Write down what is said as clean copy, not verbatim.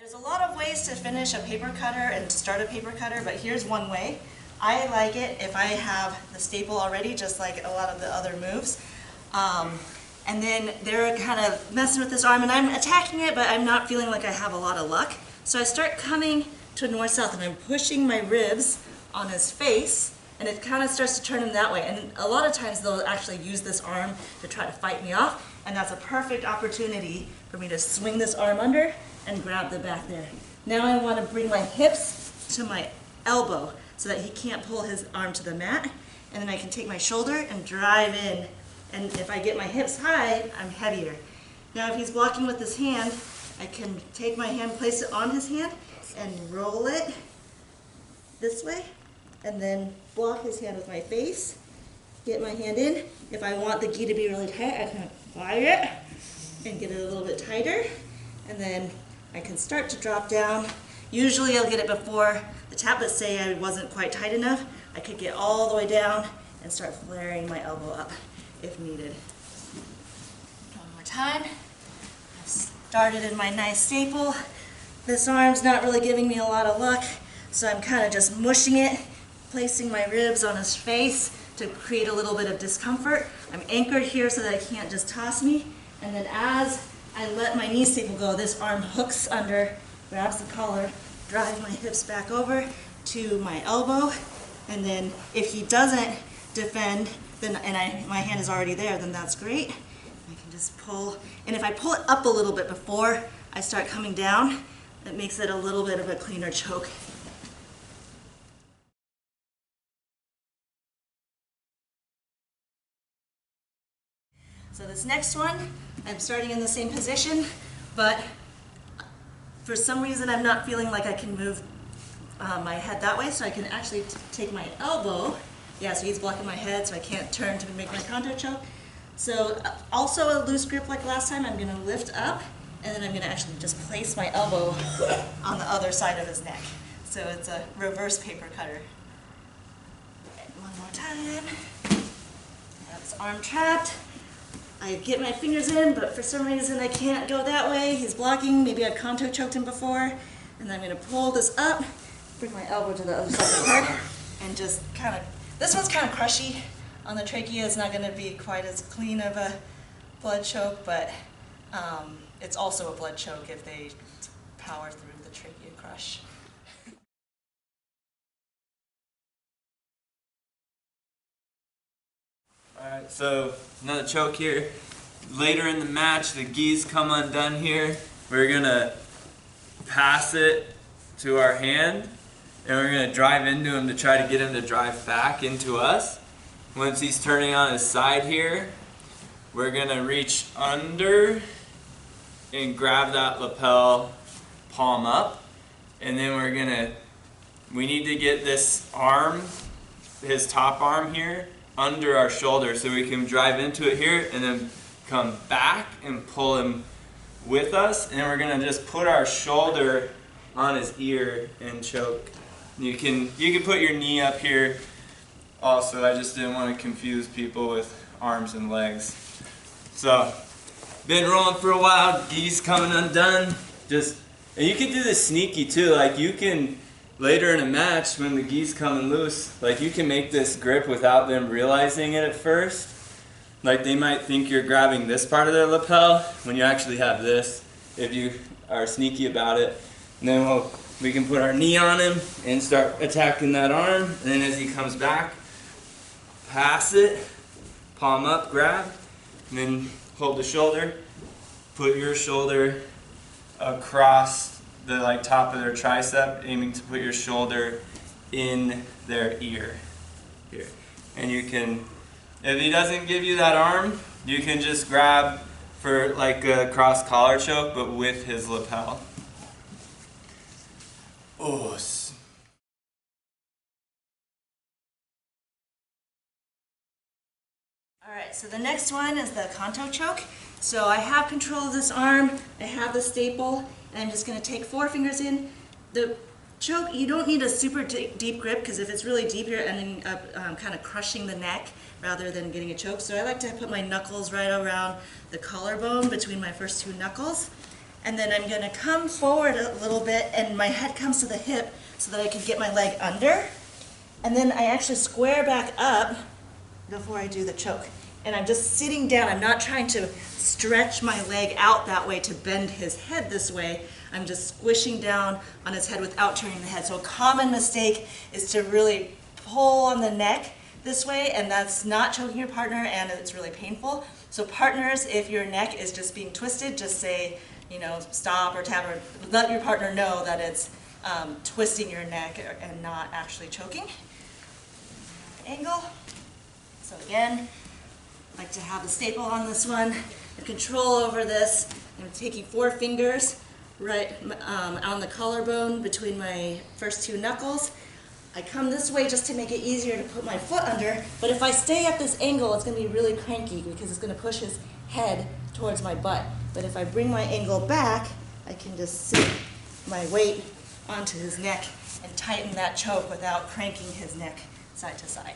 There's a lot of ways to finish a paper cutter and to start a paper cutter, but here's one way. I like it if I have the staple already, just like a lot of the other moves. And then they're kind of messing with this arm, and I'm attacking it, but I'm not feeling like I have a lot of luck. So I start coming to north-south, and I'm pushing my ribs on his face, and it kind of starts to turn him that way. And a lot of times they'll actually use this arm to try to fight me off, and that's a perfect opportunity for me to swing this arm under and grab the back there. Now I want to bring my hips to my elbow so that he can't pull his arm to the mat, and then I can take my shoulder and drive in. And if I get my hips high, I'm heavier. Now if he's blocking with his hand, I can take my hand, place it on his hand, and roll it this way, and then block his hand with my face, get my hand in. If I want the gi to be really tight, I can fire it and get it a little bit tighter, and then I can start to drop down. Usually I'll get it before the tap, but say I wasn't quite tight enough, I could get all the way down and start flaring my elbow up if needed. One more time. I've started in my nice staple. This arm's not really giving me a lot of luck, so I'm kind of just mushing it, placing my ribs on his face to create a little bit of discomfort. I'm anchored here so that he can't just toss me, and then as I let my knee staple go, this arm hooks under, grabs the collar, drives my hips back over to my elbow, and then if he doesn't defend, then my hand is already there, then that's great. I can just pull, and if I pull it up a little bit before I start coming down, it makes it a little bit of a cleaner choke. So this next one, I'm starting in the same position, but for some reason I'm not feeling like I can move my head that way, so I can actually take my elbow. Yeah, so he's blocking my head, so I can't turn to make my contour choke. So also a loose grip like last time, I'm gonna lift up, and then I'm gonna actually just place my elbow on the other side of his neck. So it's a reverse paper cutter. One more time. That's arm trapped. I get my fingers in, but for some reason I can't go that way. He's blocking, maybe I've contour choked him before. And then I'm gonna pull this up, bring my elbow to the other side of the head, and just kind of, this one's kind of crushy on the trachea. It's not gonna be quite as clean of a blood choke, but it's also a blood choke if they power through the trachea crush. Alright, so another choke here. Later in the match, the gis come undone here. We're gonna pass it to our hand, and we're gonna drive into him to try to get him to drive back into us. Once he's turning on his side here, we're gonna reach under and grab that lapel palm up, and then we need to get this arm, his top arm here, under our shoulder so we can drive into it here and then come back and pull him with us, and we're gonna just put our shoulder on his ear and choke. You can put your knee up here also. I just didn't want to confuse people with arms and legs. So been rolling for a while, gis coming undone. And you can do this sneaky too, like you can later in a match, when the gis coming loose, like you can make this grip without them realizing it at first. Like they might think you're grabbing this part of their lapel when you actually have this, if you are sneaky about it. And then we can put our knee on him and start attacking that arm. And then as he comes back, pass it, palm up, grab, and then hold the shoulder. Put your shoulder across the top of their tricep, aiming to put your shoulder in their ear here. And you can, if he doesn't give you that arm, you can just grab for like a cross collar choke, but with his lapel. Oh. Alright, so the next one is the contour choke. So I have control of this arm, I have the staple, and I'm just going to take 4 fingers in. The choke, you don't need a super deep grip, because if it's really deep, you're ending up kind of crushing the neck rather than getting a choke. So I like to put my knuckles right around the collarbone between my first 2 knuckles. And then I'm gonna come forward a little bit and my head comes to the hip so that I can get my leg under. And then I actually square back up before I do the choke. And I'm just sitting down. I'm not trying to stretch my leg out that way to bend his head this way. I'm just squishing down on his head without turning the head. So a common mistake is to really pull on the neck this way, and that's not choking your partner, and it's really painful. So partners, if your neck is just being twisted, just say, you know, stop or tap, or let your partner know that it's twisting your neck and not actually choking. Angle. So again, I like to have the staple on this one and control over this. I'm taking 4 fingers right on the collarbone between my first 2 knuckles. I come this way just to make it easier to put my foot under, but if I stay at this angle, it's going to be really cranky because it's going to push his head towards my butt. But if I bring my angle back, I can just sit my weight onto his neck and tighten that choke without cranking his neck side to side.